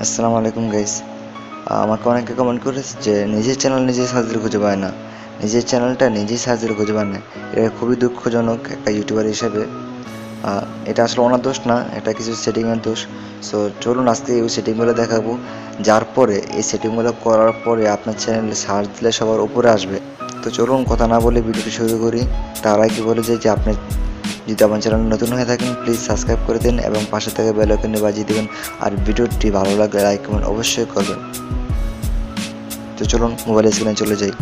আসসালামু আলাইকুম গাইস। আমাকে অনেকে কমেন্ট করেছে যে নিজের চ্যানেল নিজেই সার্চ দিলে খুঁজে পায় না, নিজের চ্যানেলটা নিজেই সার্চ দিলে খুঁজে পায় না। এটা খুবই দুঃখজনক একটা ইউটিউবার হিসেবে। এটা আসলে ওনার দোষ না, এটা কিছু সেটিংয়ের দোষ। সো চলুন আজকে এই সেটিংগুলো দেখাবো, যার পরে এই সেটিংগুলো করার পরে আপনার চ্যানেলে সার্চ দিলে সবার উপরে আসবে। তো চলুন কথা না বলে ভিডিওটি শুরু করি। তার আগে বলে যাই যে আপনি যদি আমার চ্যানেল নতুন হয়ে থাকেন প্লিজ সাবস্ক্রাইব করে দিন এবং পাশে থেকে বেল আইকনটি বাজিয়ে দেবেন। আর ভিডিওটি ভালো লাগলে লাইক কমেন্ট অবশ্যই করবেন। তো চলুন মোবাইল স্ক্রিনে চলে যাই।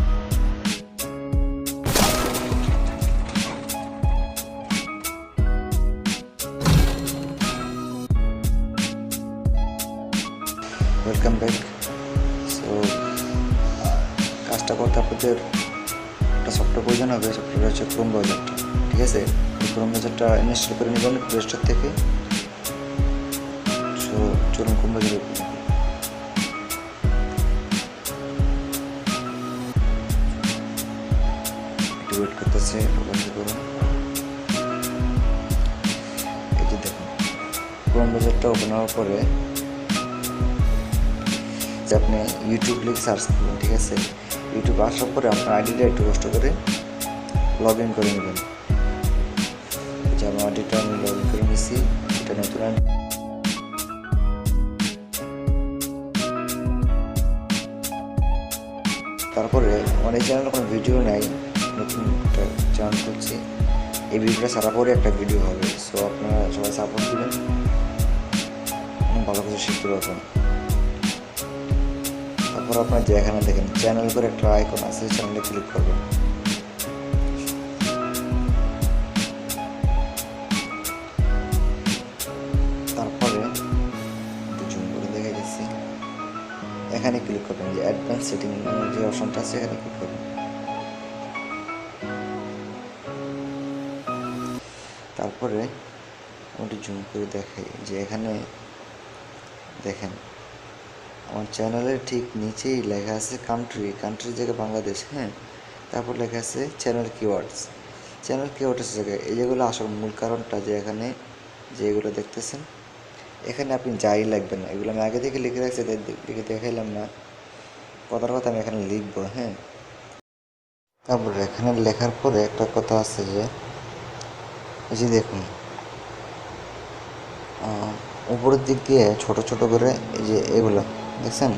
Welcome back. সো কাজটা করতে আপনাদের একটা সফটওয়্যার প্রয়োজন হবে। সফটওয়্যার হচ্ছে ক্রোম ব্রাউজারটা, ঠিক আছে? ক্রোম ব্রাউজারটা ইনস্টল করে নেবেন প্লে স্টোর থেকে। সো চলুন ক্রোম ব্রাউজারে একটু ওয়েট করতেছে, বন্ধ করুন। এটি দেখুন, ক্রোম ব্রাউজারটা ওপেন হওয়ার পরে যে আপনি ইউটিউব লিখে সার্চ করবেন, ঠিক আছে? ইউটিউব আসার পরে আপনার আইডিটা একটু কষ্ট করে লগ ইন করে নেবেন। যে আমার আইডিটা আমি লগ ইন করে নিয়েছি, এটা নতুন আইডি। তারপরে আমার এই চ্যানেলে কোনো ভিডিও নেই, নতুন একটা চ্যানেল খুলছি। এই ভিডিওটা সারা পরে একটা ভিডিও হবে। সো আপনারা সবাই সাপোর্ট দেবেন, ভালো কিছু শিখতে পারবেন। তারপর আপনার যে এখানে দেখেন চ্যানেল করে একটা আইকন আছে, চ্যানেলে ক্লিক করবেন। তারপরে জুম করে দেখাই দিচ্ছি, এখানে ক্লিক করবেন। যে অ্যাডভান্স সেটিং যে অপশনটা আছে এখানে ক্লিক করবেন। তারপরে ওটি জুম করে দেখাই যে এখানে দেখেন আমার চ্যানেলের ঠিক নিচেই লেখা আছে কান্ট্রির জায়গায় বাংলাদেশ, হ্যাঁ। তারপর লেখা আছে চ্যানেল কিওয়ার্ডস জায়গায় এই যেগুলো আসল মূল কারণটা, যে এখানে যেগুলো দেখতেছেন এখানে আপনি যাই লিখবেন না। এগুলো আমি আগে থেকে লিখে রাখছি, লিখে দেখাইলাম না। কথার কথা আমি এখানে লিখবো, হ্যাঁ। তারপরে এখানে লেখার পরে একটা কথা আছে যে এই যে দেখুন উপরের দিক দিয়ে ছোট ছোট করে এই যে এগুলো দেখছেন,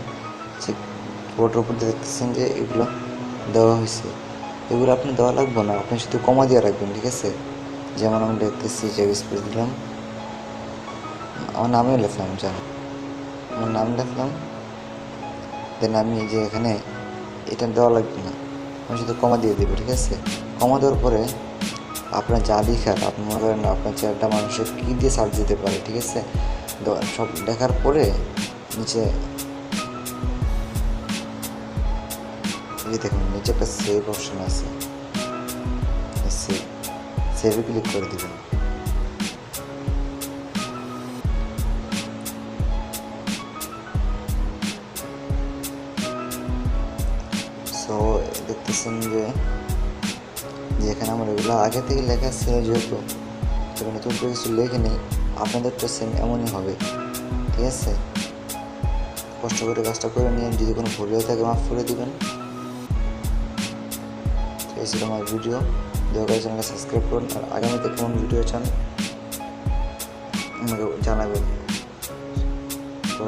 যে বোর্ডের উপর দিয়ে দেখতেছেন যে এগুলো দেওয়া হয়েছে। এগুলো আপনি দেওয়া লাগবে না, আপনি শুধু কমা দিয়ে রাখবেন, ঠিক আছে? যেমন আমি দেখতেছি যে স্পেস দিলাম, আমার নামেও লিখলাম, আমার নাম লিখলাম। দেন আমি যে এখানে এটা দেওয়া লাগবে না, আমি শুধু কমা দিয়ে দেবো, ঠিক আছে? কমা দেওয়ার পরে আপনার যা লেখার, আপনি মনে করেন আপনার চ্যানেলটা মানুষের কী দিয়ে সার্চ দিতে পারে, ঠিক আছে? সব দেখার পরে নিচে এই দেখুন নিচে একটা সেভ অপশন আছে, সেভে ক্লিক করে দেবেন। সো দেখতেছেন যে এখানে আমার এগুলো আগে থেকে লেখা ছিল, যেহেতু নতুন করে কিছু লেখে নেই, আপনাদেরটা সেম এমনই হবে, ঠিক আছে? কষ্ট করে কাজটা করে নিন, যদি কোনো ভুল হয়ে থাকে মাফ করে দিবেন। এই ছিল আমার ভিডিও। দয়া করে চ্যানেলটা সাবস্ক্রাইব করুন, আর আগামীতে কোন ভিডিও চান আমাকে জানাবেন। তো